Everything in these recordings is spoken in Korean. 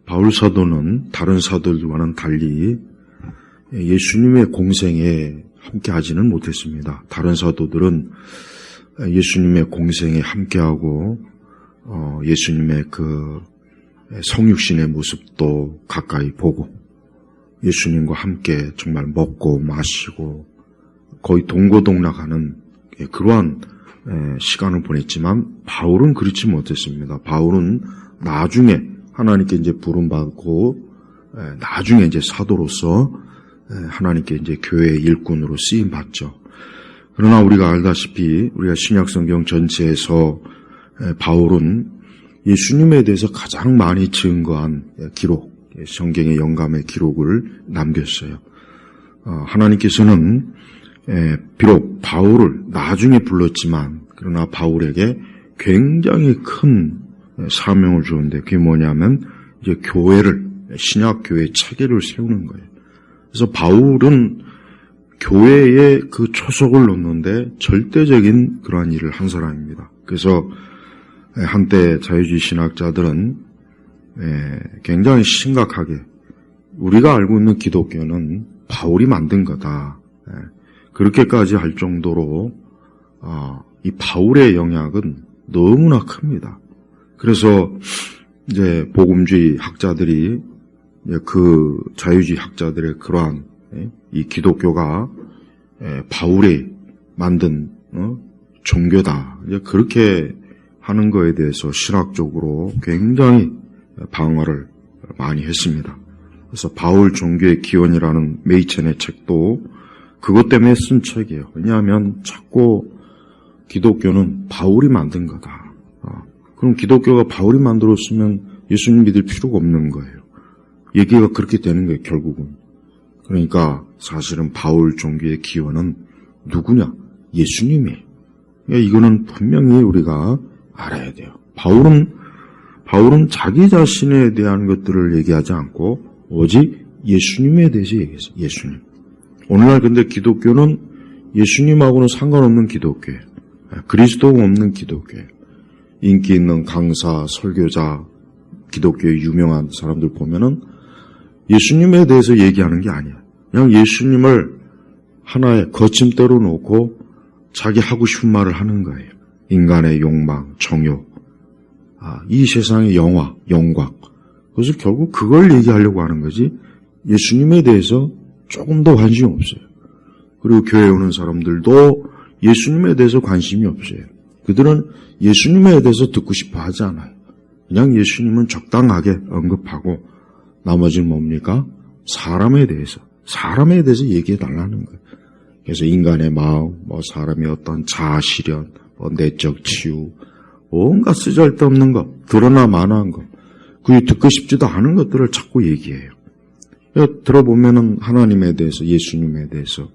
바울 사도는 다른 사도들과는 달리 예수님의 공생에 함께 하지는 못했습니다. 다른 사도들은 예수님의 공생에 함께하고 예수님의 그 성육신의 모습도 가까이 보고 예수님과 함께 정말 먹고 마시고 거의 동고동락하는 그러한 시간을 보냈지만 바울은 그렇지 못했습니다. 바울은 나중에 하나님께 이제 부름받고 나중에 이제 사도로서 하나님께 이제 교회의 일꾼으로 쓰임 받죠. 그러나 우리가 알다시피 우리가 신약성경 전체에서 바울은 예수님에 대해서 가장 많이 증거한 기록, 성경의 영감의 기록을 남겼어요. 하나님께서는 비록 바울을 나중에 불렀지만 그러나 바울에게 굉장히 큰 사명을 주는데 그게 뭐냐면 이제 교회를 신약 교회 체계를 세우는 거예요. 그래서 바울은 교회에 그 초석을 놓는데 절대적인 그러한 일을 한 사람입니다. 그래서 한때 자유주의 신학자들은 굉장히 심각하게 우리가 알고 있는 기독교는 바울이 만든 거다. 그렇게까지 할 정도로 이 바울의 영향은 너무나 큽니다. 그래서 이제 복음주의 학자들이 그 자유주의 학자들의 그러한 이 기독교가 바울이 만든 종교다. 이제 그렇게 하는 거에 대해서 신학적으로 굉장히 방어를 많이 했습니다. 그래서 바울 종교의 기원이라는 메이첸의 책도 그것 때문에 쓴 책이에요. 왜냐하면 자꾸 기독교는 바울이 만든 거다. 그럼 기독교가 바울이 만들었으면 예수님 믿을 필요가 없는 거예요. 얘기가 그렇게 되는 거예요, 결국은. 그러니까 사실은 바울 종교의 기원은 누구냐? 예수님이에요. 그러니까 이거는 분명히 우리가 알아야 돼요. 바울은 자기 자신에 대한 것들을 얘기하지 않고 오직 예수님에 대해서 얘기했어요. 예수님. 오늘날 근데 기독교는 예수님하고는 상관없는 기독교예요. 그리스도가 없는 기독교예요. 인기 있는 강사, 설교자, 기독교의 유명한 사람들 보면은 예수님에 대해서 얘기하는 게 아니야. 그냥 예수님을 하나의 거침대로 놓고 자기 하고 싶은 말을 하는 거예요. 인간의 욕망, 정욕, 이 세상의 영화, 영광. 그래서 결국 그걸 얘기하려고 하는 거지 예수님에 대해서 조금 더 관심이 없어요. 그리고 교회에 오는 사람들도 예수님에 대해서 관심이 없어요. 그들은 예수님에 대해서 듣고 싶어 하지 않아요. 그냥 예수님은 적당하게 언급하고 나머지는 뭡니까? 사람에 대해서 얘기해 달라는 거예요. 그래서 인간의 마음, 사람의 어떤 자아 실현, 내적 치유, 온갖 쓰잘데없는 것, 드러나 마나한 것, 그게 듣고 싶지도 않은 것들을 자꾸 얘기해요. 들어보면은 하나님에 대해서, 예수님에 대해서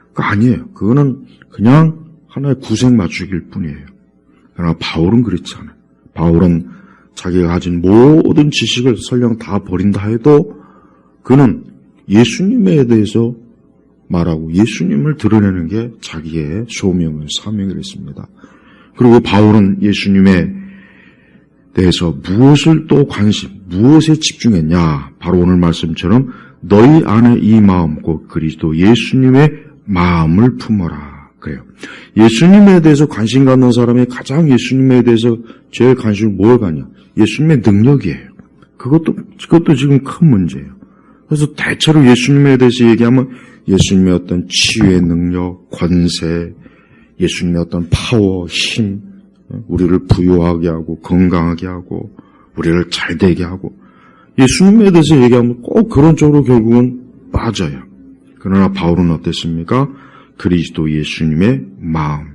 그거 아니에요. 그거는 그냥 하나의 구색 맞추기일 뿐이에요. 그러나 바울은 그렇지 않아요. 바울은 자기가 가진 모든 지식을 설령 다 버린다 해도 그는 예수님에 대해서 말하고 예수님을 드러내는 게 자기의 소명을 사명을 했습니다. 그리고 바울은 예수님에 대해서 무엇을 또 무엇에 집중했냐? 바로 오늘 말씀처럼 너희 안에 이 마음 곧 그리스도 예수님의 마음을 품어라. 그래요. 예수님에 대해서 관심 갖는 사람이 가장 예수님에 대해서 제일 관심을 뭘 갖냐? 예수님의 능력이에요. 그것도 지금 큰 문제예요. 그래서 대체로 예수님에 대해서 얘기하면 예수님의 어떤 치유의 능력, 권세, 예수님의 어떤 파워, 힘, 우리를 부유하게 하고 건강하게 하고 우리를 잘되게 하고 예수님에 대해서 얘기하면 꼭 그런 쪽으로 결국은 빠져요. 그러나 바울은 어땠습니까? 그리스도 예수님의 마음.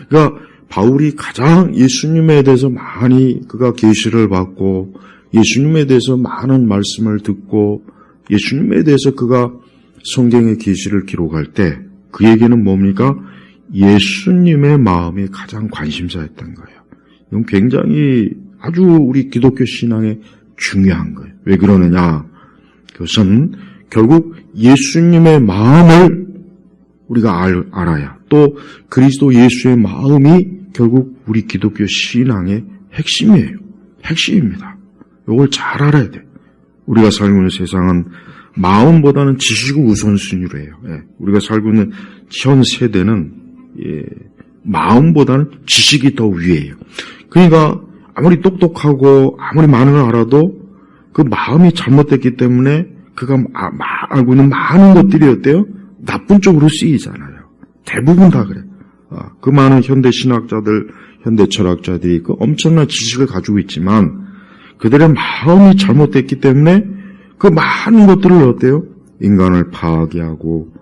그러니까 바울이 가장 예수님에 대해서 많이 그가 계시를 받고 예수님에 대해서 많은 말씀을 듣고 예수님에 대해서 그가 성경의 계시를 기록할 때 그에게는 뭡니까? 예수님의 마음이 가장 관심사였던 거예요. 이건 굉장히 아주 우리 기독교 신앙에 중요한 거예요. 왜 그러느냐? 그것은 결국 예수님의 마음을 우리가 알아야 또 그리스도 예수의 마음이 결국 우리 기독교 신앙의 핵심이에요. 핵심입니다. 이걸 잘 알아야 돼요. 우리가 살고 있는 세상은 마음보다는 지식을 우선순위로 해요. 예. 우리가 살고 있는 현 세대는 마음보다는 지식이 더 위에요. 그러니까 아무리 똑똑하고 아무리 많은 걸 알아도 그 마음이 잘못됐기 때문에 그가 알고 있는 많은 것들이 어때요? 나쁜 쪽으로 쓰이잖아요. 대부분 다 그래. 그 많은 현대 신학자들, 현대 철학자들이 그 엄청난 지식을 가지고 있지만 그들의 마음이 잘못됐기 때문에 그 많은 것들을 어때요? 인간을 파괴하고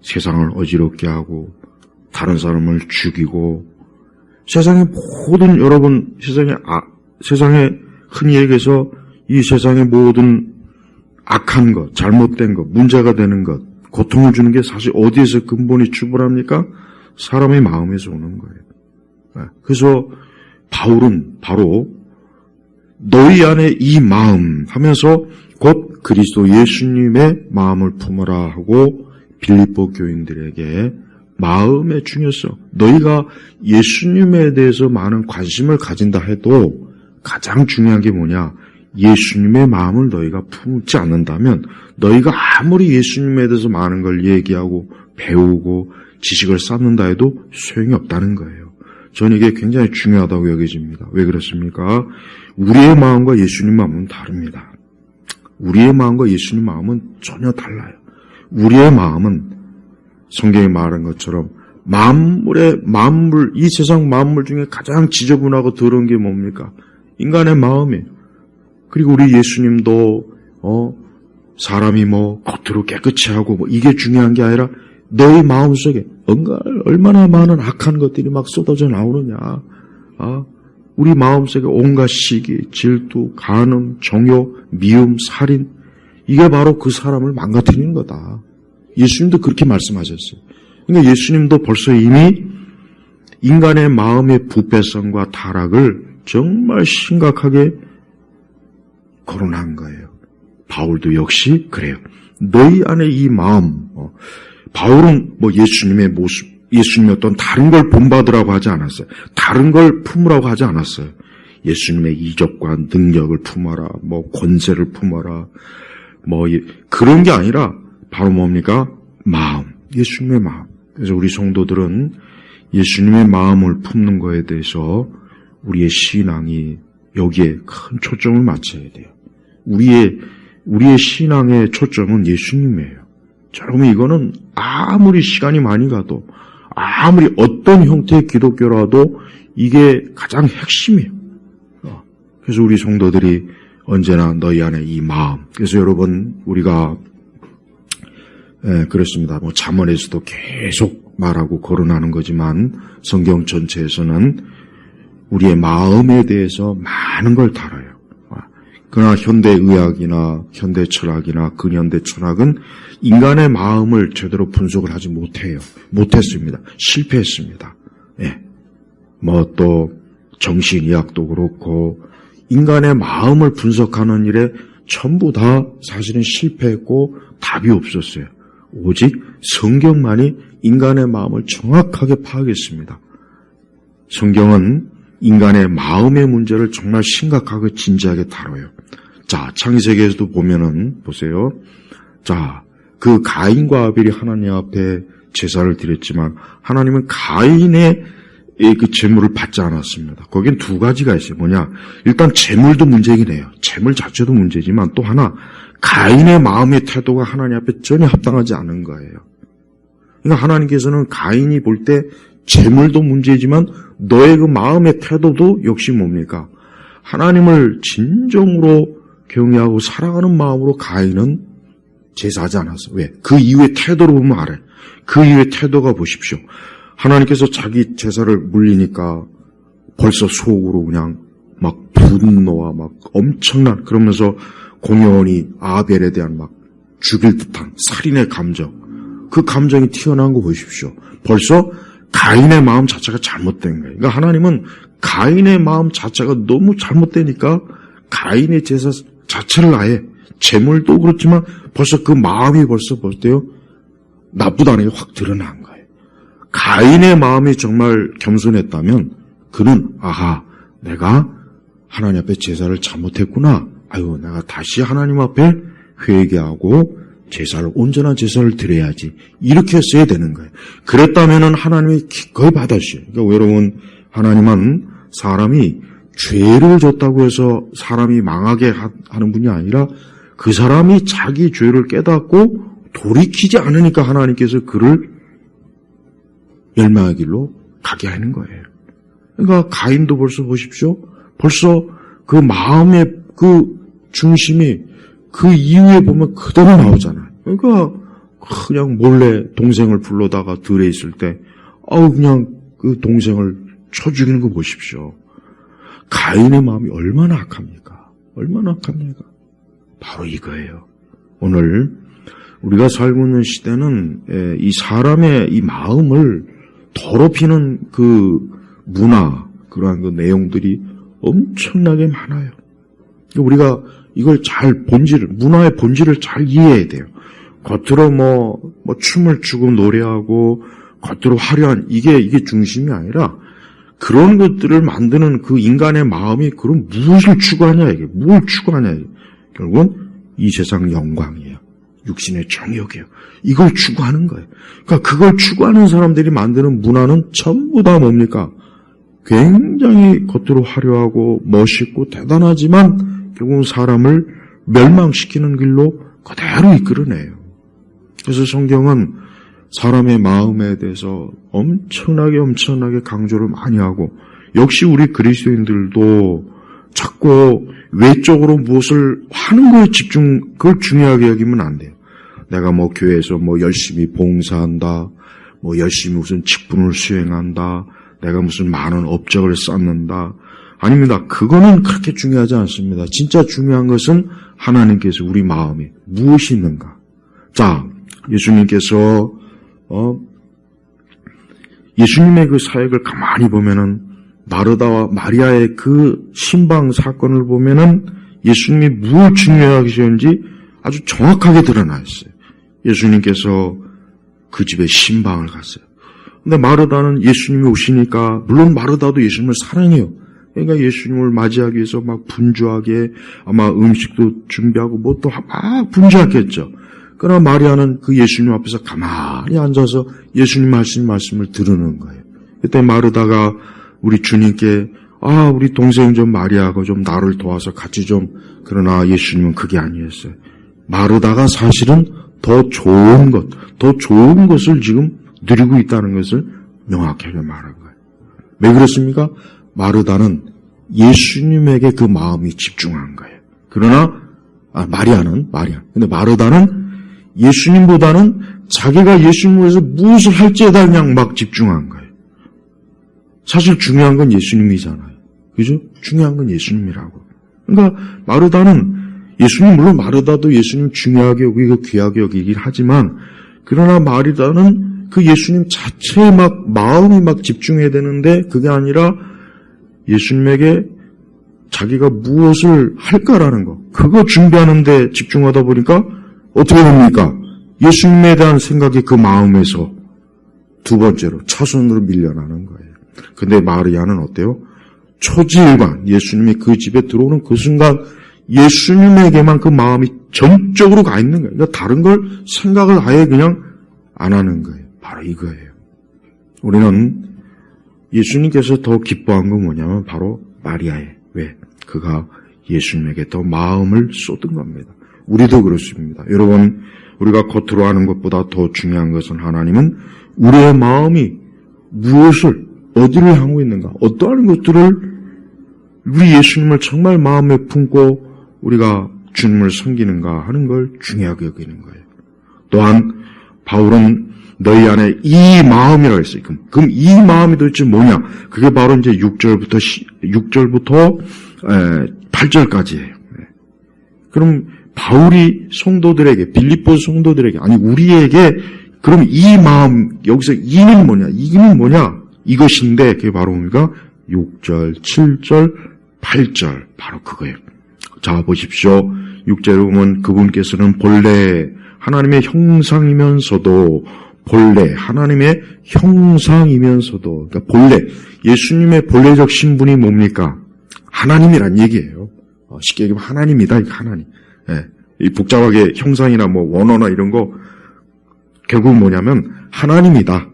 세상을 어지럽게 하고 다른 사람을 죽이고 세상의 모든 여러분 세상에 흔히 얘기해서 이 세상의 모든 악한 것, 잘못된 것, 문제가 되는 것, 고통을 주는 게 사실 어디에서 근본이 출발합니까? 사람의 마음에서 오는 거예요. 그래서 바울은 바로 너희 안에 이 마음 하면서 곧 그리스도 예수님의 마음을 품어라 하고 빌립보 교인들에게 마음의 중요성, 너희가 예수님에 대해서 많은 관심을 가진다 해도 가장 중요한 게 뭐냐? 예수님의 마음을 너희가 품지 않는다면 너희가 아무리 예수님에 대해서 많은 걸 얘기하고 배우고 지식을 쌓는다 해도 소용이 없다는 거예요. 저는 이게 굉장히 중요하다고 여겨집니다. 왜 그렇습니까? 우리의 마음과 예수님 마음은 다릅니다. 우리의 마음과 예수님 마음은 전혀 달라요. 우리의 마음은 성경에 말한 것처럼 이 세상 만물 중에 가장 지저분하고 더러운 게 뭡니까? 인간의 마음이에요. 그리고 우리 예수님도 사람이 겉으로 깨끗이 하고 이게 중요한 게 아니라 너희 마음속에 얼마나 많은 악한 것들이 막 쏟아져 나오느냐. 우리 마음속에 온갖 시기, 질투, 간음, 정욕, 미움, 살인 이게 바로 그 사람을 망가뜨리는 거다. 예수님도 그렇게 말씀하셨어요. 그러니까 예수님도 벌써 이미 인간의 마음의 부패성과 타락을 정말 심각하게 거론한 거예요. 바울도 역시 그래요. 너희 안에 이 마음, 바울은 예수님의 모습, 예수님의 어떤 다른 걸 본받으라고 하지 않았어요. 다른 걸 품으라고 하지 않았어요. 예수님의 이적과 능력을 품어라, 권세를 품어라, 그런 게 아니라 바로 뭡니까? 마음, 예수님의 마음. 그래서 우리 성도들은 예수님의 마음을 품는 거에 대해서 우리의 신앙이 여기에 큰 초점을 맞춰야 돼요. 우리의 신앙의 초점은 예수님이에요. 여러분 이거는 아무리 시간이 많이 가도 아무리 어떤 형태의 기독교라도 이게 가장 핵심이에요. 그래서 우리 성도들이 언제나 너희 안에 이 마음. 그래서 여러분 우리가 그렇습니다. 잠언에서도 계속 말하고 거론하는 거지만 성경 전체에서는 우리의 마음에 대해서 많은 걸 다뤄요. 그러나 현대의학이나 현대철학이나 근현대 철학은 인간의 마음을 제대로 분석을 하지 못했습니다. 실패했습니다. 또 정신의학도 그렇고 인간의 마음을 분석하는 일에 전부 다 사실은 실패했고 답이 없었어요. 오직 성경만이 인간의 마음을 정확하게 파악했습니다. 성경은 인간의 마음의 문제를 정말 심각하고 진지하게 다뤄요. 자, 창세기에서도 보면은 보세요. 자, 그 가인과 아벨이 하나님 앞에 제사를 드렸지만 하나님은 가인의 그 제물을 받지 않았습니다. 거긴 두 가지가 있어요. 뭐냐? 일단 제물도 문제이긴 해요. 제물 자체도 문제지만 또 하나 가인의 마음의 태도가 하나님 앞에 전혀 합당하지 않은 거예요. 그러니까 하나님께서는 가인이 볼 때 제물도 문제지만 너의 그 마음의 태도도 역시 뭡니까? 하나님을 진정으로 경외하고 사랑하는 마음으로 가인은 제사하지 않았어요. 왜? 그 이후의 태도로 보면 알아요. 그 이후의 태도가 보십시오. 하나님께서 자기 제사를 물리니까 벌써 속으로 그냥 막 분노와 막 엄청난 그러면서 공연히 아벨에 대한 막 죽일 듯한 살인의 감정 그 감정이 튀어나온 거 보십시오. 벌써 가인의 마음 자체가 잘못된 거예요. 그러니까 하나님은 가인의 마음 자체가 너무 잘못되니까 가인의 제사 자체를 아예 제물도 그렇지만 벌써 그 마음이 벌써 볼때요 나쁘다는 게 확 드러난 거예요. 가인의 마음이 정말 겸손했다면 그는 아하 내가 하나님 앞에 제사를 잘못했구나 아유, 내가 다시 하나님 앞에 회개하고 온전한 제사를 드려야지. 이렇게 했어야 되는 거예요. 그랬다면은 하나님이 기꺼이 받으셔요. 그러니까 여러분, 하나님은 사람이 죄를 졌다고 해서 사람이 망하게 하는 분이 아니라 그 사람이 자기 죄를 깨닫고 돌이키지 않으니까 하나님께서 그를 멸망의 길로 가게 하는 거예요. 그러니까 가인도 벌써 보십시오. 벌써 그 마음의 그 중심이 그 이후에 보면 그대로 나오잖아요. 그러니까 그냥 몰래 동생을 불러다가 들에 있을 때 그냥 그 동생을 쳐 죽이는 거 보십시오. 가인의 마음이 얼마나 악합니까? 얼마나 악합니까? 바로 이거예요. 오늘 우리가 살고 있는 시대는 이 사람의 이 마음을 더럽히는 그 문화, 그러한 그 내용들이 엄청나게 많아요. 우리가 이걸 문화의 본질을 잘 이해해야 돼요. 겉으로 뭐 춤을 추고 노래하고 겉으로 화려한 이게 중심이 아니라 그런 것들을 만드는 그 인간의 마음이 그럼 무엇을 추구하냐 이게 뭘 추구하냐 이게 결국은 이 세상 영광이에요. 육신의 정욕이에요. 이걸 추구하는 거예요. 그러니까 그걸 추구하는 사람들이 만드는 문화는 전부 다 뭡니까? 굉장히 겉으로 화려하고 멋있고 대단하지만 결국은 사람을 멸망시키는 길로 그대로 이끌어내요. 그래서 성경은 사람의 마음에 대해서 엄청나게 강조를 많이 하고 역시 우리 그리스도인들도 자꾸 외적으로 무엇을 하는 거에 그걸 중요하게 여기면 안 돼요. 내가 교회에서 열심히 봉사한다, 열심히 무슨 직분을 수행한다, 내가 무슨 많은 업적을 쌓는다. 아닙니다. 그거는 그렇게 중요하지 않습니다. 진짜 중요한 것은 하나님께서 우리 마음에 무엇이 있는가. 자, 예수님께서 예수님의 그 사역을 가만히 보면은 마르다와 마리아의 그 신방 사건을 보면은 예수님이 무엇을 중요하게 하셨는지 아주 정확하게 드러나 있어요. 예수님께서 그 집에 신방을 갔어요. 근데 마르다는 예수님이 오시니까 물론 마르다도 예수님을 사랑해요. 그러니까 예수님을 맞이하기 위해서 막 분주하게 아마 음식도 준비하고 또 막 분주했겠죠. 그러나 마리아는 그 예수님 앞에서 가만히 앉아서 예수님 하신 말씀을 들으는 거예요. 그때 마르다가 우리 주님께 우리 동생 좀 마리아가 좀 나를 도와서 같이 좀 그러나 예수님은 그게 아니었어요. 마르다가 사실은 더 좋은 것을 지금 누리고 있다는 것을 명확하게 말한 거예요. 왜 그렇습니까? 마르다는 예수님에게 그 마음이 집중한 거예요. 그러나 마리아는 근데 마르다는 예수님보다는 자기가 예수님을 위해서 무엇을 할지에다 그냥 막 집중한 거예요. 사실 중요한 건 예수님이잖아요. 그죠? 중요한 건 예수님이라고. 그러니까 마르다는 물론 마르다도 예수님 중요하게 여기고 귀하게 여기긴 하지만 그러나 마르다는 그 예수님 자체에 마음이 집중해야 되는데 그게 아니라 예수님에게 자기가 무엇을 할까라는 거 그거 준비하는 데 집중하다 보니까 어떻게 됩니까? 예수님에 대한 생각이 그 마음에서 두 번째로 차선으로 밀려나는 거예요. 근데 마리아는 어때요? 초지일관 예수님이 그 집에 들어오는 그 순간 예수님에게만 그 마음이 전적으로 가 있는 거예요. 그러니까 다른 걸 생각을 아예 그냥 안 하는 거예요. 바로 이거예요. 우리는 예수님께서 더 기뻐한 건 뭐냐면 바로 마리아의 왜? 그가 예수님에게 더 마음을 쏟은 겁니다. 우리도 그렇습니다. 여러분, 우리가 겉으로 하는 것보다 더 중요한 것은 하나님은 우리의 마음이 무엇을 어디를 향하고 있는가, 어떠한 것들을 우리 예수님을 정말 마음에 품고 우리가 주님을 섬기는가 하는 걸 중요하게 여기는 거예요. 또한 바울은 너희 안에 이 마음이라고 했어요. 그럼 이 마음이 도대체 뭐냐? 그게 바로 이제 6절부터 8절까지예요. 그럼 바울이 성도들에게, 빌립보 성도들에게, 아니 우리에게 그럼 이 마음, 여기서 이는 뭐냐? 이는 뭐냐? 이것인데 그게 바로 뭡니까? 6절, 7절, 8절 바로 그거예요. 자 보십시오. 6절에 보면 그분께서는 본래 하나님의 형상이면서도 그러니까 본래 예수님의 본래적 신분이 뭡니까? 하나님이란 얘기예요. 쉽게 얘기하면 하나님이다, 이거 하나님. 예. 이 복잡하게 형상이나 뭐 원어나 이런 거 결국 뭐냐면 하나님이다.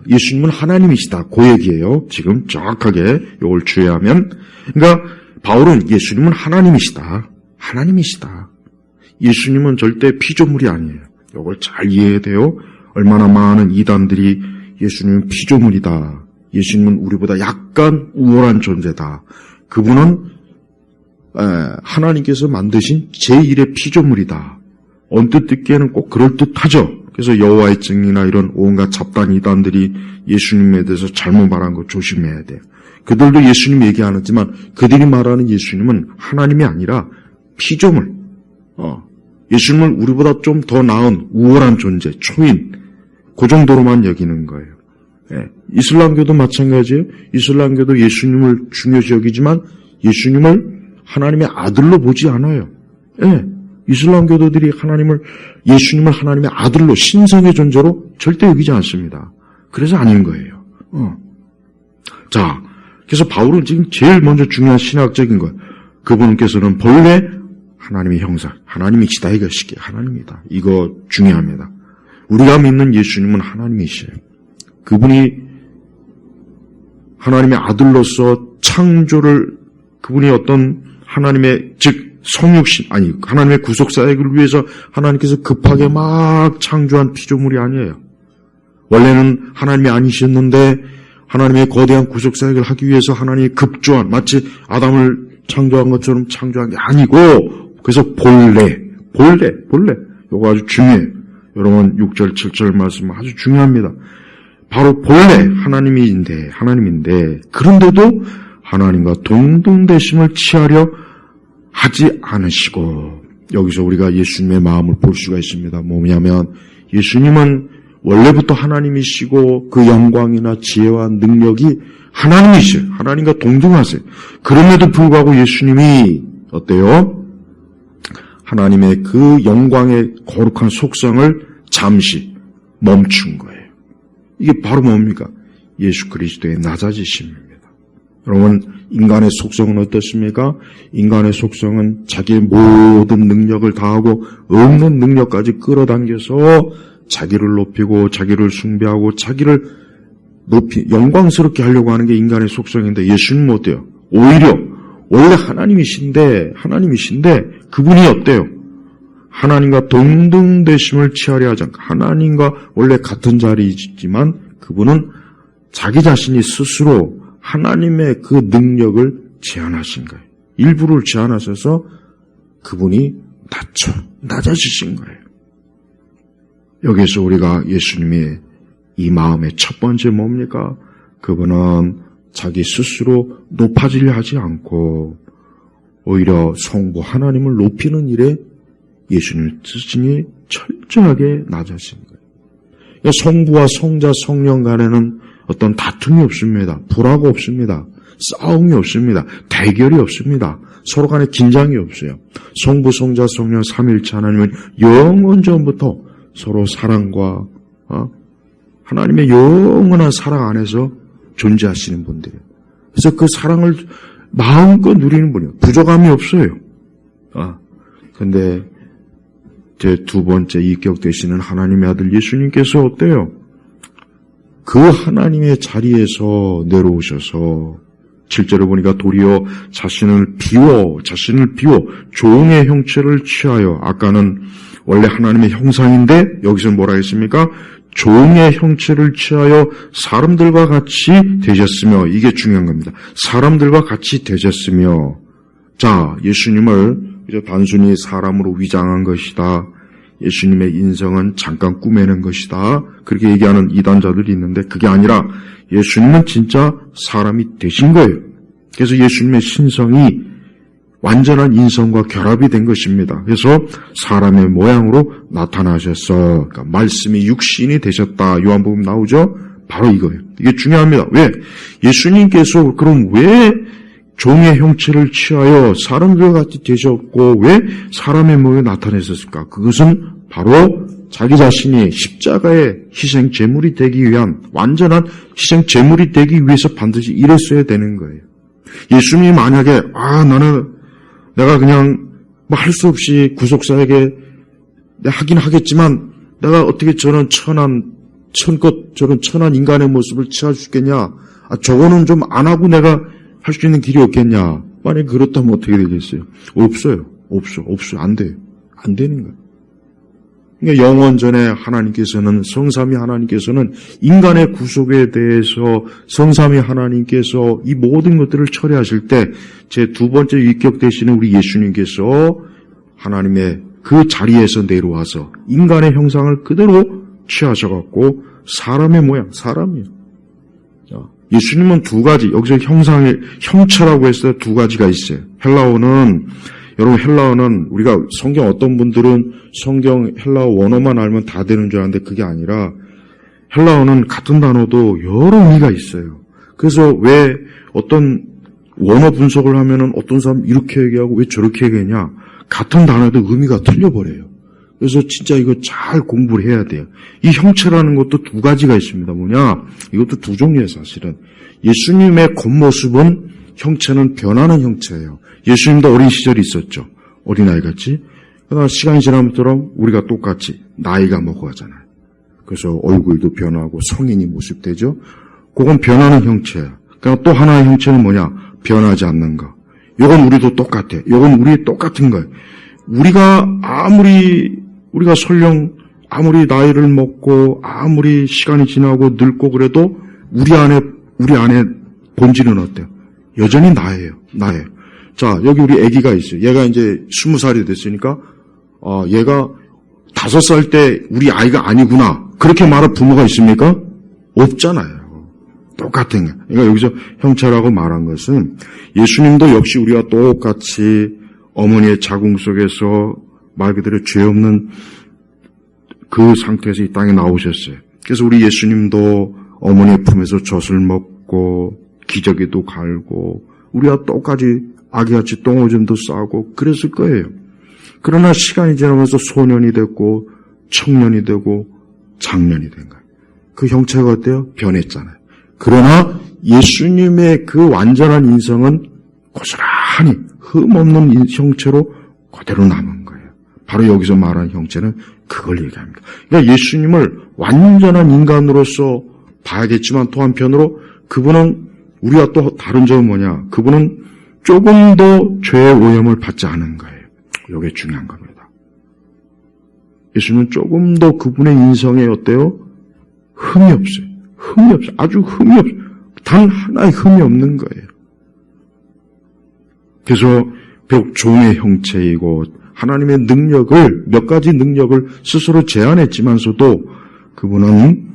예수님은 하나님이시다. 그 얘기예요. 지금 정확하게 이걸 주의하면. 그러니까 바울은 예수님은 하나님이시다. 하나님이시다. 예수님은 절대 피조물이 아니에요. 이걸 잘 이해해야 돼요. 얼마나 많은 이단들이 예수님은 피조물이다. 예수님은 우리보다 약간 우월한 존재다. 그분은 하나님께서 만드신 제1의 피조물이다. 언뜻 듣기에는 꼭 그럴듯하죠. 그래서 여호와의 증인이나 이런 온갖 잡단 이단들이 예수님에 대해서 잘못 말한 거 조심해야 돼요. 그들도 예수님 얘기 안 했지만 그들이 말하는 예수님은 하나님이 아니라 피조물. 예수님은 우리보다 좀 더 나은 우월한 존재, 초인. 그 정도로만 여기는 거예요. 예. 이슬람교도 마찬가지예요. 이슬람교도 예수님을 중요시 여기지만 예수님을 하나님의 아들로 보지 않아요. 예. 이슬람교도들이 예수님을 하나님의 아들로 신성의 존재로 절대 여기지 않습니다. 그래서 아닌 거예요. 자, 그래서 바울은 지금 제일 먼저 중요한 신학적인 거예요. 그분께서는 본래 하나님의 형상, 하나님이시다 이것이 하나님이다. 이거 중요합니다. 우리가 믿는 예수님은 하나님이시에요. 그분이 하나님의 아들로서 그분이 어떤 하나님의 하나님의 구속사역을 위해서 하나님께서 급하게 막 창조한 피조물이 아니에요. 원래는 하나님이 아니셨는데 하나님의 거대한 구속사역을 하기 위해서 하나님이 급조한, 마치 아담을 창조한 것처럼 창조한 게 아니고, 그래서 본래. 이거 아주 중요해요. 여러분 6절, 7절 말씀 아주 중요합니다. 바로 본래 하나님인데 그런데도 하나님과 동등되심을 취하려 하지 않으시고, 여기서 우리가 예수님의 마음을 볼 수가 있습니다. 뭐냐면 예수님은 원래부터 하나님이시고 그 영광이나 지혜와 능력이 하나님이세요. 하나님과 동등하세요. 그럼에도 불구하고 예수님이 어때요? 하나님의 그 영광의 거룩한 속성을 잠시 멈춘 거예요. 이게 바로 뭡니까? 예수 그리스도의 낮아지심입니다. 여러분, 인간의 속성은 어떻습니까? 인간의 속성은 자기의 모든 능력을 다하고 없는 능력까지 끌어당겨서 자기를 높이고 자기를 숭배하고 자기를 영광스럽게 하려고 하는 게 인간의 속성인데, 예수님은 어때요? 오히려 원래 하나님이신데 그분이 어때요? 하나님과 동등되심을 취하려 하지 않고, 하나님과 원래 같은 자리이지만 그분은 자기 자신이 스스로 하나님의 그 능력을 제한하신 거예요. 일부를 제한하셔서 그분이 낮아지신 거예요. 여기서 우리가 예수님의 이 마음의 첫 번째 뭡니까? 그분은 자기 스스로 높아지려 하지 않고 오히려 성부 하나님을 높이는 일에 예수님의 스승이 철저하게 낮아진 거예요. 성부와 성자 성령 간에는 어떤 다툼이 없습니다. 불화가 없습니다. 싸움이 없습니다. 대결이 없습니다. 서로 간에 긴장이 없어요. 성부, 성자, 성령 삼위일체 하나님은 영원 전부터 서로 사랑과 하나님의 영원한 사랑 안에서 존재하시는 분들이에요. 그래서 그 사랑을 마음껏 누리는 분이에요. 부족함이 없어요. 근데 제 두 번째 인격 되시는 하나님의 아들 예수님께서 어때요? 그 하나님의 자리에서 내려오셔서 7절에 보니까 도리어 자신을 비워 종의 형체를 취하여, 아까는 원래 하나님의 형상인데 여기서 뭐라 했습니까? 종의 형체를 취하여 사람들과 같이 되셨으며, 이게 중요한 겁니다. 사람들과 같이 되셨으며. 자, 예수님을 단순히 사람으로 위장한 것이다. 예수님의 인성은 잠깐 꾸며낸 것이다. 그렇게 얘기하는 이단자들이 있는데 그게 아니라 예수님은 진짜 사람이 되신 거예요. 그래서 예수님의 신성이 완전한 인성과 결합이 된 것입니다. 그래서 사람의 모양으로 나타나셨어. 그러니까 말씀이 육신이 되셨다. 요한복음 나오죠? 바로 이거예요. 이게 중요합니다. 왜? 예수님께서 그럼 왜 종의 형체를 취하여 사람들과 같이 되셨고 왜 사람의 모양을 나타내셨을까? 그것은 바로 자기 자신이 십자가의 희생 제물이 되기 위한, 완전한 희생 제물이 되기 위해서 반드시 이랬어야 되는 거예요. 예수님이 만약에 나는 내가 그냥 뭐 할 수 없이 구속사에게 내가 하긴 하겠지만 내가 어떻게 저런 저런 천한 인간의 모습을 취할 수 있겠냐? 저거는 좀 안 하고 내가 할 수 있는 길이 없겠냐? 만약 그렇다면 어떻게 되겠어요? 없어요. 안 돼요. 안 되는 거예요. 그러니까 영원전에 하나님께서는, 성삼위 하나님께서는 인간의 구속에 대해서 성삼위 하나님께서 이 모든 것들을 처리하실 때 제 두 번째 위격 되시는 우리 예수님께서 하나님의 그 자리에서 내려와서 인간의 형상을 그대로 취하셔갖고 사람의 모양, 사람이에요. 예수님은 두 가지, 여기서 형체라고 했을 때 두 가지가 있어요. 여러분 헬라어는 우리가 성경 어떤 분들은 성경 헬라어 원어만 알면 다 되는 줄 아는데 그게 아니라 헬라어는 같은 단어도 여러 의미가 있어요. 그래서 왜 어떤 원어 분석을 하면은 어떤 사람 이렇게 얘기하고 왜 저렇게 얘기하냐? 같은 단어도 의미가 틀려버려요. 그래서 진짜 이거 잘 공부를 해야 돼요. 이 형체라는 것도 두 가지가 있습니다. 뭐냐? 이것도 두 종류예요, 사실은. 예수님의 겉모습은 형체는 변하는 형체예요. 예수님도 어린 시절이 있었죠. 어린아이같이. 그러나 시간이 지나면처럼 우리가 똑같이 나이가 먹어가잖아요. 그래서 얼굴도 변하고 성인이 모습되죠. 그건 변하는 형체예요. 그러니까 또 하나의 형체는 뭐냐? 변하지 않는 거. 이건 우리도 똑같아. 이건 우리 똑같은 거예요. 우리가 설령 아무리 나이를 먹고 아무리 시간이 지나고 늙고 그래도 우리 안에 본질은 어때요? 여전히 나예요. 자, 여기 우리 아기가 있어요. 얘가 이제 20살이 됐으니까 얘가 5살 때 우리 아이가 아니구나. 그렇게 말할 부모가 있습니까? 없잖아요. 똑같은 거예요. 그러니까 여기서 형체라고 말한 것은 예수님도 역시 우리와 똑같이 어머니의 자궁 속에서 말 그대로 죄 없는 그 상태에서 이 땅에 나오셨어요. 그래서 우리 예수님도 어머니의 품에서 젖을 먹고 기저귀도 갈고 우리와 똑같이 아기같이 똥오줌도 싸고 그랬을 거예요. 그러나 시간이 지나면서 소년이 됐고 청년이 되고 장년이 된 거예요. 그 형체가 어때요? 변했잖아요. 그러나 예수님의 그 완전한 인성은 고스란히 흠없는 형체로 그대로 남은 거예요. 바로 여기서 말하는 형체는 그걸 얘기합니다. 그러니까 예수님을 완전한 인간으로서 봐야겠지만 또 한편으로 그분은 우리와 또 다른 점은 뭐냐? 그분은 조금 더 죄의 오염을 받지 않은 거예요. 이게 중요한 겁니다. 예수님은 조금 더 그분의 인성에 어때요? 흠이 없어요. 아주 흠이 없어요. 단 하나의 흠이 없는 거예요. 그래서 비록 종의 형체이고 하나님의 능력을 몇 가지 능력을 스스로 제한했지만서도 그분은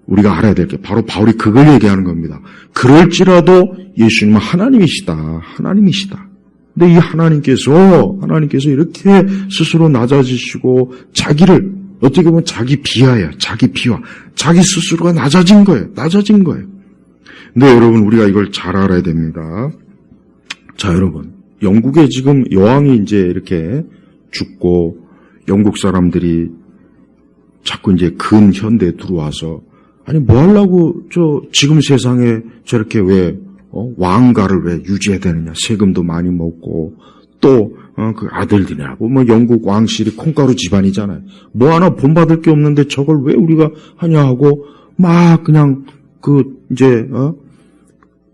우리가 알아야 될 게 바로 바울이 그걸 얘기하는 겁니다. 그럴지라도 예수님은 하나님이시다. 근데 이 하나님께서 이렇게 스스로 낮아지시고 자기를 어떻게 보면 자기 비하, 자기 스스로가 낮아진 거예요. 근데 여러분 우리가 이걸 잘 알아야 됩니다. 자, 여러분 영국에 지금 여왕이 이제 이렇게 죽고 영국 사람들이 자꾸 이제 근현대에 들어와서 아니 뭐 하려고 지금 세상에 저렇게 왜 왕가를 왜 유지해야 되느냐? 세금도 많이 먹고 또 그 아들들이라고 뭐 영국 왕실이 콩가루 집안이잖아요. 뭐 하나 본받을 게 없는데 저걸 왜 우리가 하냐 하고 막 그냥 이제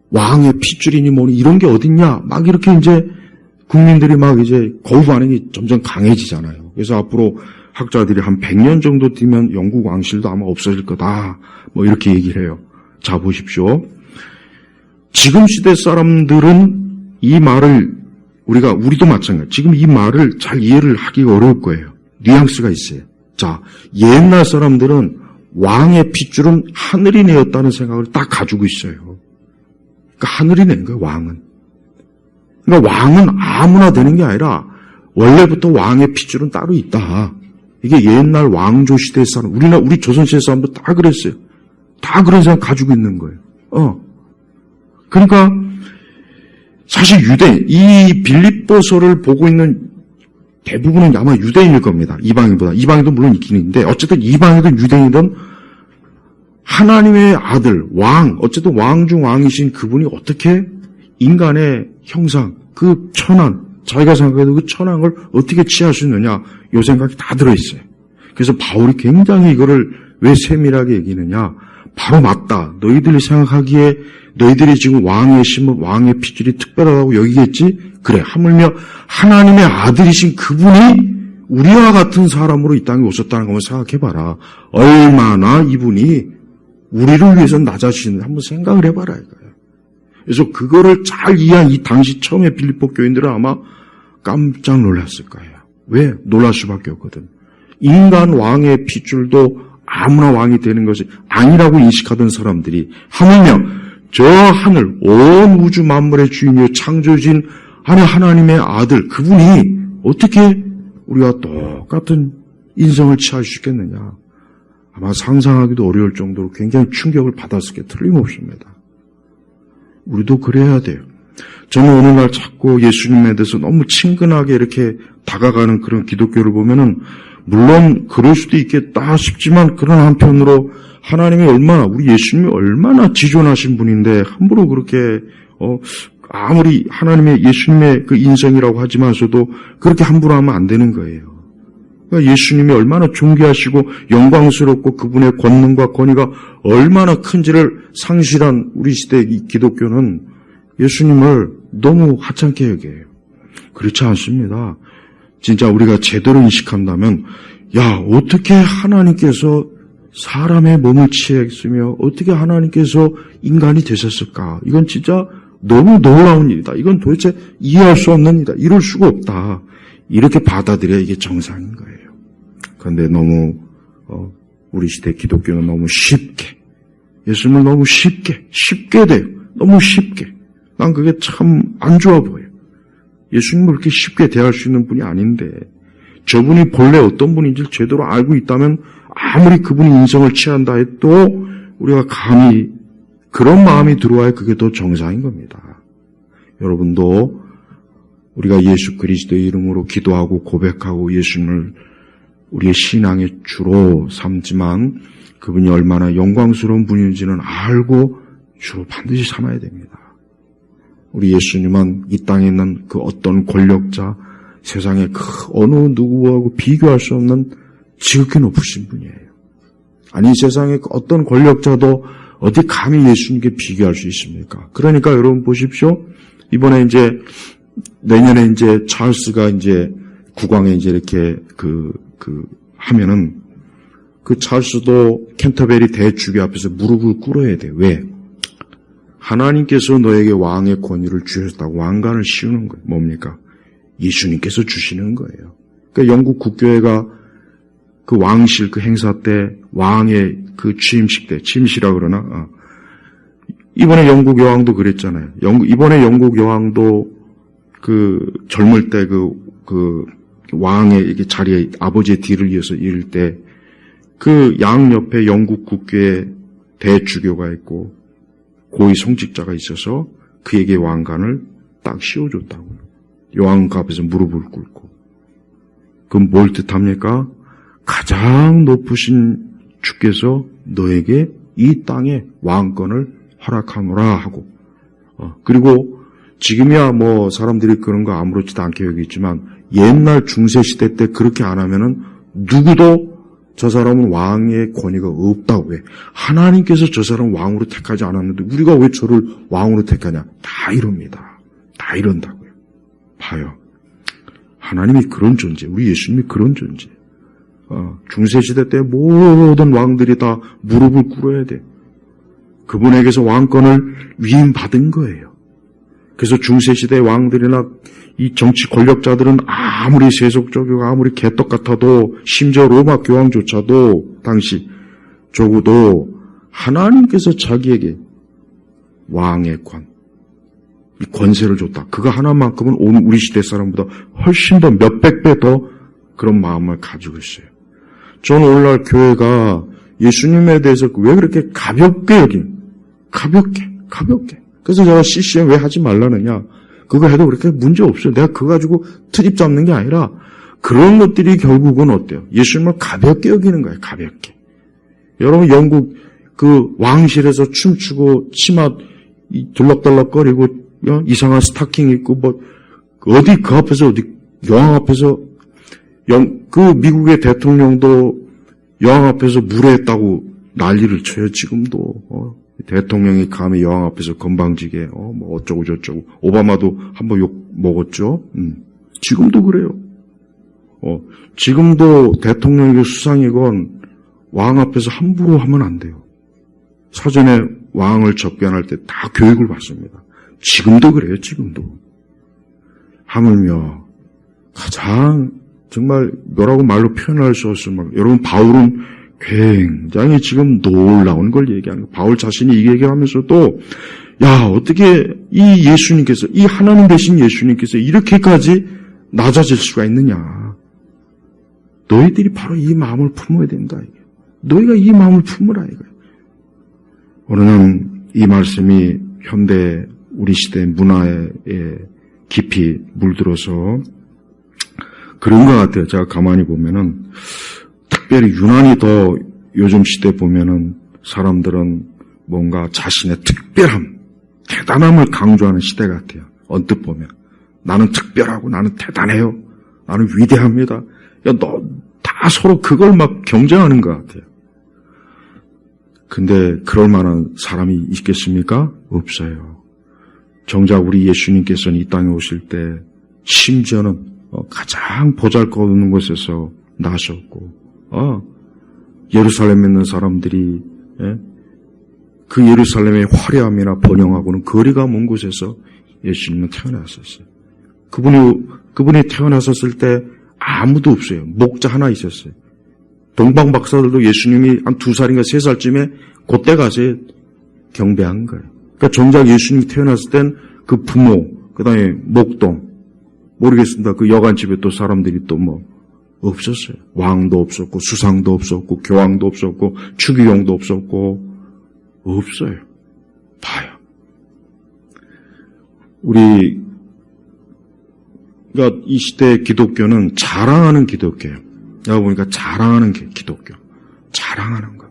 왕의 핏줄이니 뭐니 이런 게 어딨냐? 막 이렇게 이제 국민들이 막 이제 거부 반응이 점점 강해지잖아요. 그래서 앞으로 학자들이 한 100년 정도 뒤면 영국 왕실도 아마 없어질 거다. 뭐 이렇게 얘기를 해요. 자, 보십시오. 지금 시대 사람들은 이 말을 우리도 마찬가지예요. 지금 이 말을 잘 이해를 하기가 어려울 거예요. 뉘앙스가 있어요. 자, 옛날 사람들은 왕의 핏줄은 하늘이 내었다는 생각을 딱 가지고 있어요. 그러니까 하늘이 낸 거예요, 왕은. 그러니까 왕은 아무나 되는 게 아니라 원래부터 왕의 핏줄은 따로 있다. 이게 옛날 왕조 시대 사람, 우리 조선시대 사람도 다 그랬어요. 다 그런 생각 가지고 있는 거예요. 그러니까 사실 이 빌립보서를 보고 있는 대부분은 아마 유대인일 겁니다. 이방인도 물론 있긴 있는데 어쨌든 이방이든 유대인이든 하나님의 아들, 왕, 어쨌든 왕 중 왕이신 그분이 어떻게 인간의 형상, 그 천한, 자기가 생각해도 그 천한 걸 어떻게 취할 수 있느냐, 이 생각이 다 들어있어요. 그래서 바울이 굉장히 이거를 왜 세밀하게 얘기하느냐, 바로 맞다. 너희들이 생각하기에 너희들이 지금 왕의 심은 왕의 핏줄이 특별하다고 여기겠지? 그래, 하물며 하나님의 아들이신 그분이 우리와 같은 사람으로 이 땅에 오셨다는 것을 생각해봐라. 얼마나 이분이 우리를 위해서 나 자신을 한번 생각을 해봐라 이거예요. 그래서 그거를 잘 이해한 이 당시 처음에 빌립보 교인들은 아마 깜짝 놀랐을 거예요. 왜? 놀랄 수밖에 없거든. 인간 왕의 핏줄도 아무나 왕이 되는 것이 아니라고 인식하던 사람들이 하물며 저 하늘 온 우주 만물의 주인이요 창조주인 하나님의 아들 그분이 어떻게 우리와 똑같은 인성을 취할 수 있겠느냐. 아마 상상하기도 어려울 정도로 굉장히 충격을 받았을 게 틀림없습니다. 우리도 그래야 돼요. 저는 오늘날 자꾸 예수님에 대해서 너무 친근하게 이렇게 다가가는 그런 기독교를 보면은 물론 그럴 수도 있겠다 싶지만 그런 한편으로 하나님이 얼마나 우리 예수님이 얼마나 지존하신 분인데 함부로 그렇게 아무리 하나님의 예수님의 그 인성이라고 하지만서도 그렇게 함부로 하면 안 되는 거예요. 그러니까 예수님이 얼마나 존귀하시고 영광스럽고 그분의 권능과 권위가 얼마나 큰지를 상실한 우리 시대의 이 기독교는 예수님을 너무 하찮게 여겨요. 그렇지 않습니다. 진짜 우리가 제대로 인식한다면 야 어떻게 하나님께서 사람의 몸을 취했으며 어떻게 하나님께서 인간이 되셨을까? 이건 진짜 너무 놀라운 일이다. 이건 도대체 이해할 수 없는 일이다. 이럴 수가 없다. 이렇게 받아들여야 이게 정상인 거예요. 그런데 너무 우리 시대 기독교는 너무 쉽게 예수님을 너무 쉽게 돼요. 너무 쉽게. 난 그게 참 안 좋아 보여요. 예수님을 그렇게 쉽게 대할 수 있는 분이 아닌데 저분이 본래 어떤 분인지를 제대로 알고 있다면 아무리 그분이 인성을 취한다 해도 우리가 감히 그런 마음이 들어와야 그게 더 정상인 겁니다. 여러분도 우리가 예수 그리스도의 이름으로 기도하고 고백하고 예수님을 우리의 신앙의 주로 삼지만 그분이 얼마나 영광스러운 분인지는 알고 주로 반드시 삼아야 됩니다. 우리 예수님은 이 땅에 있는 그 어떤 권력자, 세상의 그 어느 누구하고 비교할 수 없는 지극히 높으신 분이에요. 아니 이 세상의 어떤 권력자도 어디 감히 예수님께 비교할 수 있습니까? 그러니까 여러분 보십시오. 이번에 이제 내년에 이제 찰스가 이제 국왕에 이제 이렇게 하면은 그 찰스도 캔터베리 대주교 앞에서 무릎을 꿇어야 돼. 왜? 하나님께서 너에게 왕의 권위를 주셨다고 왕관을 씌우는 거예요. 뭡니까? 예수님께서 주시는 거예요. 그러니까 영국 국교회가 그 왕실 그 행사 때 왕의 그 취임식 때 취임식이라 그러나 이번에 영국 여왕도 그랬잖아요. 이번에 영국 여왕도 그 젊을 때 그 왕의 이렇게 자리에 아버지의 뒤를 이어서 이을 때 그 양 옆에 영국 국교의 대주교가 있고 고위 성직자가 있어서 그에게 왕관을 딱 씌워줬다고요. 여왕 앞에서 무릎을 꿇고. 그럼 뭘 뜻합니까? 가장 높으신 주께서 너에게 이 땅에 왕권을 허락하노라 하고. 그리고 지금이야 뭐 사람들이 그런 거 아무렇지도 않게 여기지만 옛날 중세시대 때 그렇게 안 하면은 누구도 저 사람은 왕의 권위가 없다고 해. 하나님께서 저 사람 왕으로 택하지 않았는데 우리가 왜 저를 왕으로 택하냐. 다 이럽니다. 다 이런다고요. 봐요. 하나님이 그런 존재, 우리 예수님이 그런 존재. 중세시대 때 모든 왕들이 다 무릎을 꿇어야 돼. 그분에게서 왕권을 위임받은 거예요. 그래서 중세시대 왕들이나 이 정치 권력자들은 아무리 세속적이고 아무리 개떡 같아도 심지어 로마 교황조차도 당시 적어도 하나님께서 자기에게 왕의 이 권세를 줬다. 그거 하나만큼은 우리 시대 사람보다 훨씬 더 몇백 배 더 그런 마음을 가지고 있어요. 저는 오늘날 교회가 예수님에 대해서 왜 그렇게 가볍게 여긴? 가볍게. 그래서 제가 CCM 왜 하지 말라느냐? 그거 해도 그렇게 문제 없어요. 내가 그거 가지고 트집 잡는 게 아니라 그런 것들이 결국은 어때요? 예수님을 가볍게 여기는 거예요. 가볍게. 여러분 영국 그 왕실에서 춤추고 치마 들럭들럭거리고 이상한 스타킹 입고 어디 그 앞에서 어디 여왕 앞에서 그 미국의 대통령도 여왕 앞에서 무례했다고 난리를 쳐요. 지금도 대통령이 감히 여왕 앞에서 건방지게 뭐 어쩌고 저쩌고. 오바마도 한번 욕 먹었죠. 지금도 그래요. 지금도 대통령이고 수상이건 왕 앞에서 함부로 하면 안 돼요. 사전에 왕을 접견할 때 다 교육을 받습니다. 지금도 그래요. 지금도. 하물며 가장 정말 뭐라고 말로 표현할 수 없을 만큼 여러분 바울은 굉장히 지금 놀라운 걸 얘기하는 거예요. 바울 자신이 이 얘기를 하면서도 야 어떻게 이 예수님께서 이 하나님 되신 예수님께서 이렇게까지 낮아질 수가 있느냐. 너희들이 바로 이 마음을 품어야 된다. 너희가 이 마음을 품으라 이거예요. 오늘은 이 말씀이 현대 우리 시대 문화에 깊이 물들어서 그런 것 같아요. 제가 가만히 보면은 특별히 유난히 더 요즘 시대 보면은 사람들은 뭔가 자신의 특별함, 대단함을 강조하는 시대 같아요. 언뜻 보면 나는 특별하고 나는 대단해요. 나는 위대합니다. 야, 다 서로 그걸 막 경쟁하는 것 같아요. 근데 그럴 만한 사람이 있겠습니까? 없어요. 정작 우리 예수님께서는 이 땅에 오실 때 심지어는 가장 보잘것없는 곳에서 나셨고 예루살렘에 있는 사람들이 그 예루살렘의 화려함이나 번영하고는 거리가 먼 곳에서 예수님은 태어나셨어요. 그분이 태어나셨을 때 아무도 없어요. 목자 하나 있었어요. 동방 박사들도 예수님이 한 2살인가 3살쯤에 그때 가서 경배한 거예요. 그러니까 정작 예수님이 태어났을 땐 그 부모, 그 다음에 목동, 모르겠습니다. 그 여관집에 또 사람들이 또 뭐 없었어요. 왕도 없었고 수상도 없었고 교황도 없었고 추기경도 없었고 없어요. 봐요. 그러니까 이 시대의 기독교는 자랑하는 기독교예요. 내가 보니까 자랑하는 기독교. 자랑하는 것.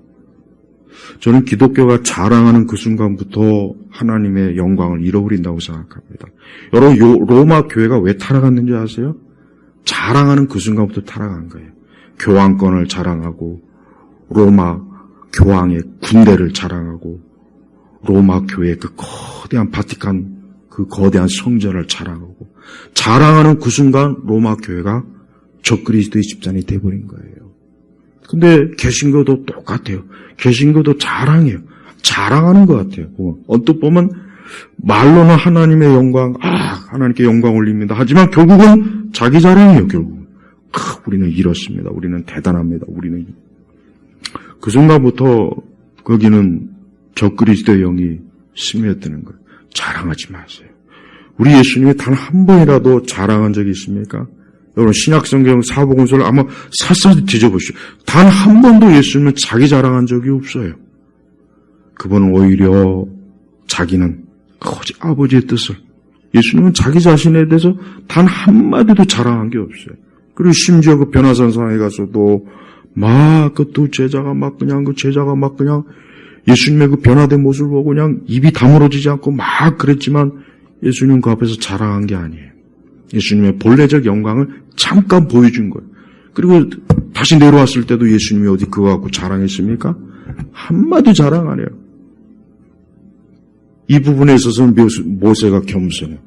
저는 기독교가 자랑하는 그 순간부터 하나님의 영광을 잃어버린다고 생각합니다. 여러분, 로마 교회가 왜 타락했는지 아세요? 자랑하는 그 순간부터 타락한 거예요. 교황권을 자랑하고, 로마 교황의 군대를 자랑하고, 로마 교회의 그 거대한 바티칸, 그 거대한 성전을 자랑하고, 자랑하는 그 순간 로마 교회가 적그리스도의 집단이 돼버린 거예요. 근데 개신교도 똑같아요. 개신교도 자랑해요. 자랑하는 것 같아요. 언뜻 보면 말로는 하나님의 영광, 하나님께 영광 올립니다. 하지만 결국은 자기 자랑이에요. 결국은 우리는 이렇습니다. 우리는 대단합니다. 우리는 그 순간부터 거기는 적그리스도의 영이 스며드는 거예요. 자랑하지 마세요. 우리 예수님이 단 한 번이라도 자랑한 적이 있습니까? 여러분 신약성경 사복음서를 아마 샅샅이 뒤져보시오. 단 한 번도 예수님은 자기 자랑한 적이 없어요. 그분은 오히려 자기는 오직 아버지의 뜻을, 예수님은 자기 자신에 대해서 단 한마디도 자랑한 게 없어요. 그리고 심지어 그 변화산상에 가서도 그 제자가 막 그냥 예수님의 그 변화된 모습을 보고 그냥 입이 다물어지지 않고 막 그랬지만 예수님 그 앞에서 자랑한 게 아니에요. 예수님의 본래적 영광을 잠깐 보여준 거예요. 그리고 다시 내려왔을 때도 예수님이 어디 그거 갖고 자랑했습니까? 한마디 자랑 안 해요. 이 부분에 있어서는 모세가 겸손해요.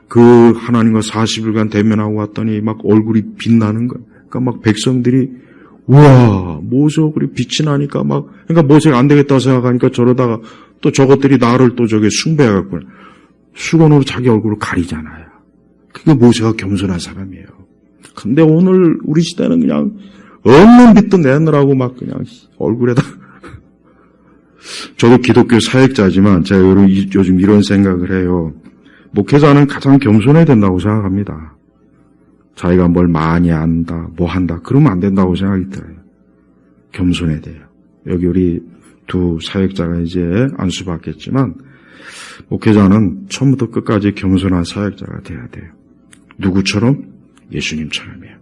그 하나님과 40일간 대면하고 왔더니 막 얼굴이 빛나는 거예요. 그러니까 막 백성들이 우와 모세 얼굴이 빛이 나니까 그러니까 모세가 안 되겠다고 생각하니까 저러다가 또 저것들이 나를 또 저게 숭배해갖고 수건으로 자기 얼굴을 가리잖아요. 그게 모세가 겸손한 사람이에요. 근데 오늘 우리 시대는 그냥 없는 빛도 내느라고 막 그냥 얼굴에다 저도 기독교 사역자지만 제가 요즘 이런 생각을 해요. 목회자는 가장 겸손해야 된다고 생각합니다. 자기가 뭘 많이 안다, 뭐 한다, 그러면 안 된다고 생각이 들어요. 겸손해야 돼요. 여기 우리 두 사역자가 이제 안수받겠지만 목회자는 처음부터 끝까지 겸손한 사역자가 돼야 돼요. 누구처럼? 예수님처럼이에요.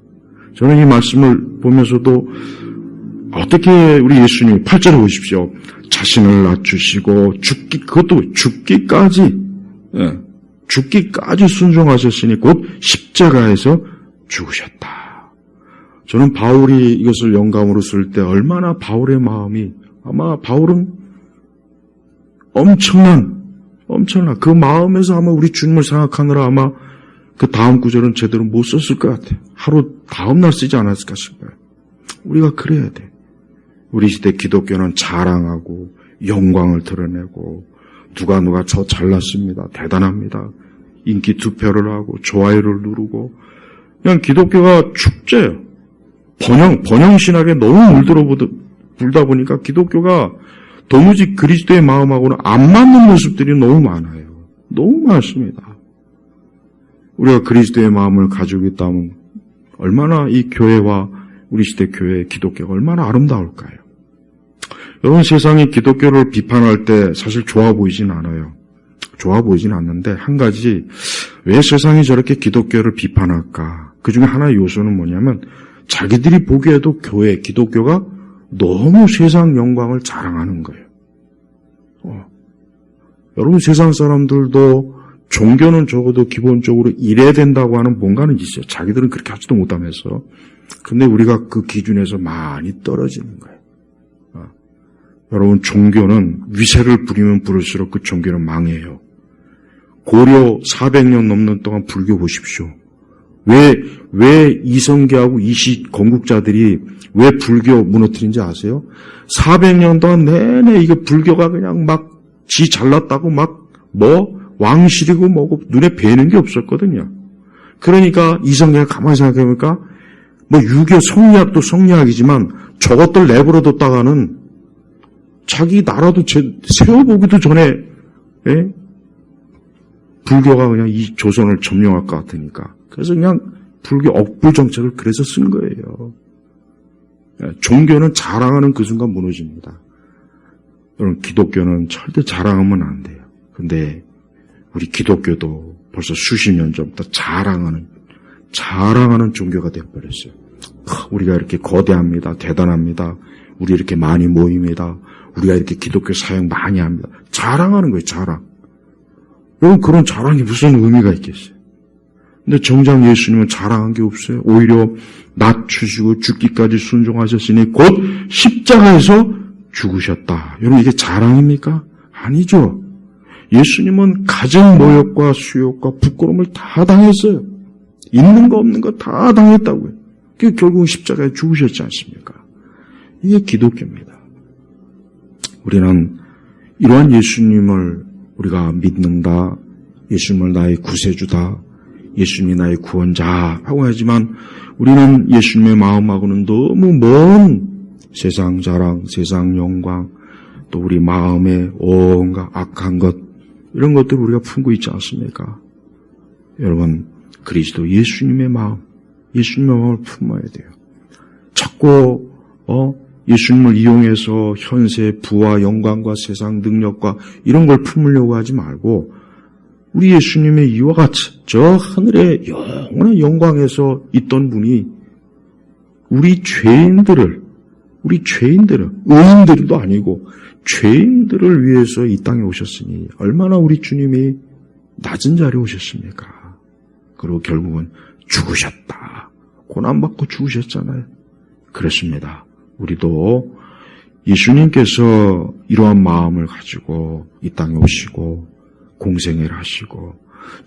저는 이 말씀을 보면서도 어떻게 우리 예수님이 8절에 보십시오. 자신을 낮추시고 그것도 죽기까지 죽기까지 순종하셨으니 곧 십자가에서 죽으셨다. 저는 바울이 이것을 영감으로 쓸 때 얼마나 바울의 마음이, 아마 바울은 엄청난 그 마음에서 아마 우리 주님을 생각하느라 아마 그 다음 구절은 제대로 못 썼을 것 같아요. 하루 다음날 쓰지 않았을까 싶어요. 우리가 그래야 돼. 우리 시대 기독교는 자랑하고 영광을 드러내고 누가 저 잘났습니다. 대단합니다. 인기 투표를 하고 좋아요를 누르고 그냥 기독교가 축제예요. 번영신학에 너무 물다 보니까 기독교가 도무지 그리스도의 마음하고는 안 맞는 모습들이 너무 많아요. 너무 많습니다. 우리가 그리스도의 마음을 가지고 있다면 얼마나 이 교회와 우리 시대 교회 기독교가 얼마나 아름다울까요? 여러분, 세상이 기독교를 비판할 때 사실 좋아 보이진 않아요. 좋아 보이진 않는데 한 가지, 왜 세상이 저렇게 기독교를 비판할까? 그 중에 하나의 요소는 뭐냐면 자기들이 보기에도 교회, 기독교가 너무 세상 영광을 자랑하는 거예요. 여러분, 세상 사람들도 종교는 적어도 기본적으로 이래야 된다고 하는 뭔가는 있어요. 자기들은 그렇게 하지도 못하면서. 근데 우리가 그 기준에서 많이 떨어지는 거예요. 여러분, 종교는 위세를 부리면 부를수록 그 종교는 망해요. 고려 400년 넘는 동안 불교 보십시오. 왜 이성계하고 이시 건국자들이 왜 불교 무너뜨린지 아세요? 400년 동안 내내 이게 불교가 그냥 막 지 잘났다고 막 왕실이고 뭐고 눈에 뵈는 게 없었거든요. 그러니까 이성계가 가만히 생각해보니까 유교 성리학도 성리학이지만 저것들 내버려뒀다가는 자기 나라도 세워보기도 전에 불교가 그냥 이 조선을 점령할 것 같으니까. 그래서 그냥 불교 억불 정책을 그래서 쓴 거예요. 종교는 자랑하는 그 순간 무너집니다. 여러분, 기독교는 절대 자랑하면 안 돼요. 근데 우리 기독교도 벌써 수십 년 전부터 자랑하는 종교가 되어버렸어요. 우리가 이렇게 거대합니다. 대단합니다. 우리 이렇게 많이 모입니다. 우리가 이렇게 기독교 사역 많이 합니다. 자랑하는 거예요, 자랑. 여러분, 그런 자랑이 무슨 의미가 있겠어요? 근데 정작 예수님은 자랑한 게 없어요. 오히려 낮추시고 죽기까지 순종하셨으니 곧 십자가에서 죽으셨다. 여러분, 이게 자랑입니까? 아니죠. 예수님은 가정 모욕과 수욕과 부끄러움을 다 당했어요. 있는 거 없는 거 다 당했다고요. 그게 결국 십자가에 죽으셨지 않습니까? 이게 기독교입니다. 우리는 이러한 예수님을 우리가 믿는다. 예수님을 나의 구세주다. 예수님이 나의 구원자라고 하지만 우리는 예수님의 마음하고는 너무 먼 세상 자랑, 세상 영광, 또 우리 마음의 온갖 악한 것, 이런 것들을 우리가 품고 있지 않습니까? 여러분, 그리스도 예수님의 마음을 품어야 돼요. 자꾸 예수님을 이용해서 현세 부와 영광과 세상 능력과 이런 걸 품으려고 하지 말고 우리 예수님의 이와 같이 저 하늘의 영원한 영광에서 있던 분이 우리 죄인들을 의인들도 아니고 죄인들을 위해서 이 땅에 오셨으니 얼마나 우리 주님이 낮은 자리에 오셨습니까? 그리고 결국은 죽으셨다. 고난받고 죽으셨잖아요. 그렇습니다. 우리도 예수님께서 이러한 마음을 가지고 이 땅에 오시고 공생애를 하시고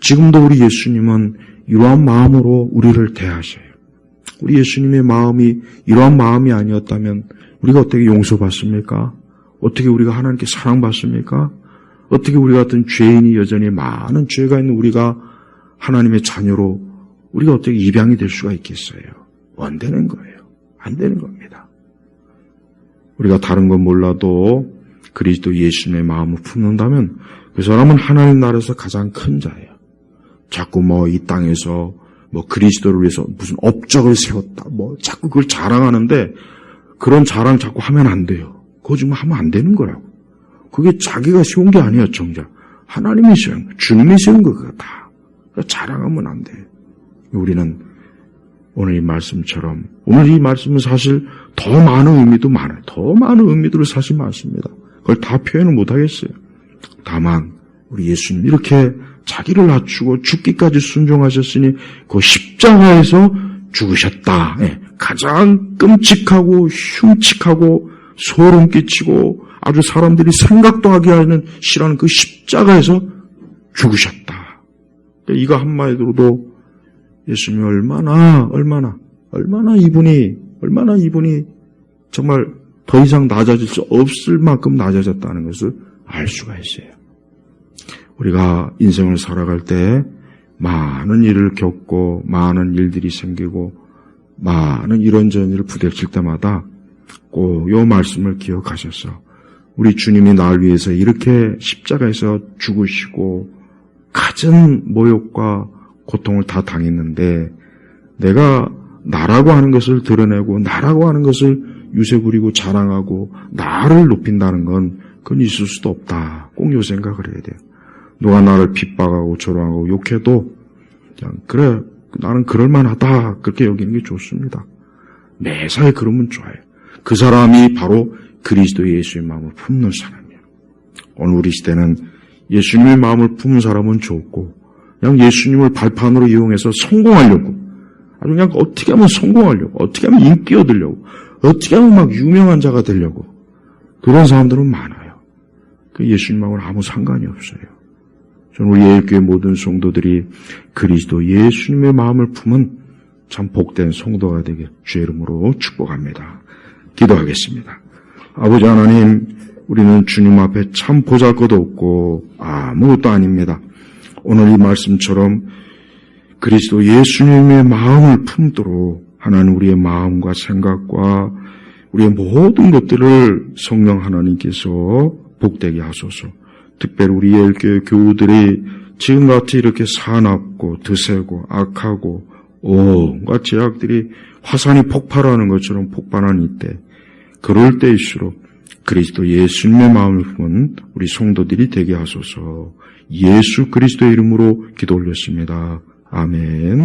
지금도 우리 예수님은 이러한 마음으로 우리를 대하셔요. 우리 예수님의 마음이 이러한 마음이 아니었다면 우리가 어떻게 용서받습니까? 어떻게 우리가 하나님께 사랑받습니까? 어떻게 우리 같은 죄인이 여전히 많은 죄가 있는 우리가 하나님의 자녀로 우리가 어떻게 입양이 될 수가 있겠어요? 안 되는 거예요. 안 되는 겁니다. 우리가 다른 건 몰라도 그리스도 예수님의 마음을 품는다면 그 사람은 하나님 나라에서 가장 큰 자예요. 자꾸 이 땅에서 그리스도를 위해서 무슨 업적을 세웠다. 자꾸 그걸 자랑하는데 그런 자랑 자꾸 하면 안 돼요. 그거 지금 하면 안 되는 거라고. 그게 자기가 세운 게 아니야, 정작. 하나님이 세운 거, 주님이 세운 거, 그거 다. 자랑하면 안 돼. 우리는 오늘 이 말씀처럼, 오늘 이 말씀은 사실 더 많은 의미도 많아요. 더 많은 의미들을 사실 많습니다. 그걸 다 표현을 못 하겠어요. 다만, 우리 예수님 이렇게 자기를 낮추고 죽기까지 순종하셨으니 그 십자가에서 죽으셨다. 예, 가장 끔찍하고 흉측하고 소름 끼치고 아주 사람들이 생각도 하게 하는 싫어하는 그 십자가에서 죽으셨다. 이거 한마디로도 예수님이 얼마나 이분이 정말 더 이상 낮아질 수 없을 만큼 낮아졌다는 것을 알 수가 있어요. 우리가 인생을 살아갈 때 많은 일을 겪고 많은 일들이 생기고 많은 이런저런 일을 부딪힐 때마다 꼭 이 말씀을 기억하셔서 우리 주님이 날 위해서 이렇게 십자가에서 죽으시고 갖은 모욕과 고통을 다 당했는데 내가 나라고 하는 것을 드러내고 나라고 하는 것을 유세 부리고 자랑하고 나를 높인다는 건 그건 있을 수도 없다. 꼭 요 생각을 해야 돼요. 누가 나를 핍박하고 조롱하고 욕해도 그냥 그래 나는 그럴만하다 그렇게 여기는 게 좋습니다. 매사에 그러면 좋아요. 그 사람이 바로 그리스도 예수의 마음을 품는 사람이에요. 오늘 우리 시대는 예수님의 마음을 품은 사람은 좋고 그냥 예수님을 발판으로 이용해서 성공하려고 아주 그냥 어떻게 하면 성공하려고 어떻게 하면 인기 얻으려고 어떻게 하면 막 유명한 자가 되려고 그런 사람들은 많아요. 그 예수님하고는 아무 상관이 없어요. 저는 우리 예일교회 모든 성도들이 그리스도 예수님의 마음을 품은 참 복된 성도가 되길 주의 이름으로 축복합니다. 기도하겠습니다. 아버지 하나님, 우리는 주님 앞에 참 보잘것없고 아무것도 아닙니다. 오늘 이 말씀처럼 그리스도 예수님의 마음을 품도록 하나님 우리의 마음과 생각과 우리의 모든 것들을 성령 하나님께서 복되게 하소서. 특별히 우리 예일교회 교우들이 지금같이 이렇게 사납고 드세고 악하고 온갖 제약들이 화산이 폭발하는 것처럼 폭발한 이때 그럴 때일수록 그리스도 예수님의 마음을 품은 우리 성도들이 되게 하소서. 예수 그리스도의 이름으로 기도 올렸습니다. 아멘.